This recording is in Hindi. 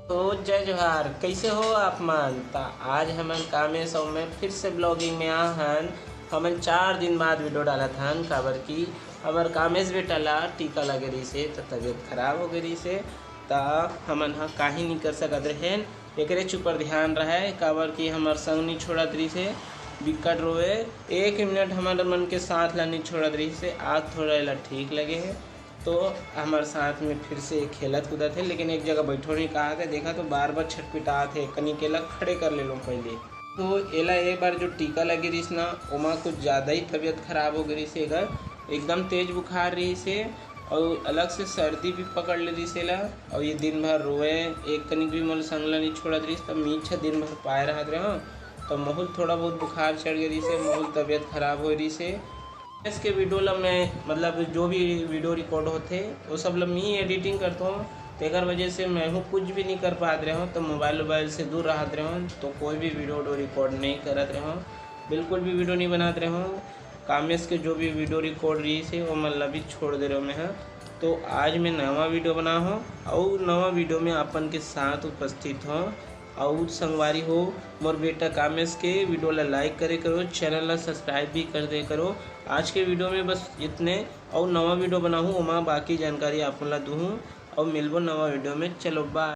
तो जय जोहार, कैसे हो आप मन? आज हमन कामेश और मैं फिर से ब्लॉगिंग में आहन। हमन 4 दिन बाद वीडियो डालत हन, काबर की हमर कामेश बेटा ला टीका लगे रही से तो तबीयत खराब हो गई से। हमन हा काही नहीं कर सकत रहेन, एकरे चुपर ध्यान रहे काबर की हमर संग नहीं छोड़त रही से। बिकट रोए, 1 मिनट हमारे मन के साथ ला नहीं छोड़त रही से। आज थोड़ा ला ठीक लगे है तो हमारे साथ में फिर से खेलत कूदत है, लेकिन एक जगह बैठो नहीं कहा था। देखा तो बार बार छटपिटात है, कनी केला खड़े कर ले लो पहले। तो एला एक बार जो टीका लगी रही ना, ओमा कुछ ज़्यादा ही तबीयत खराब हो गई से। अगर एकदम तेज बुखार रही से और अलग से सर्दी भी पकड़ ले रही से ला। और ये दिन भर रोए, एक कनिक भी मोल संगला नहीं छोड़त रही। तब मीछा दिन भर पाए रहत रहे, तो महल थोड़ा बहुत बुखार चढ़ गई से, महल तबीयत खराब हो रही से। इसके वीडियो ला मैं मतलब जो भी वीडियो रिकॉर्ड होते वो सब ला मैं एडिटिंग करता हूँ। तो एक वजह से मैं हूँ कुछ भी नहीं कर पाते रहा हूँ, तो मोबाइल से दूर रहते रहा हूँ, तो कोई भी वीडियो रिकॉर्ड नहीं करते रहा हूँ, बिल्कुल भी वीडियो नहीं बनाते रहा हूँ। कामेश के जो भी वीडियो रिकॉर्ड रही से वो मतलब भी छोड़ दे रहा हूँ मैं। हाँ, तो आज मैं नवा वीडियो बना हूँ और नवा वीडियो में अपन के साथ उपस्थित हूँ। और संगवारी हो मोर बेटा कामेश के वीडियो ला लाइक करे करो, चैनल ला सब्सक्राइब भी कर दे करो। आज के वीडियो में बस इतने, और नवा वीडियो बनाऊँ वहाँ बाकी जानकारी आप ला दूँ और मिलबो नवा वीडियो में। चलो बाय।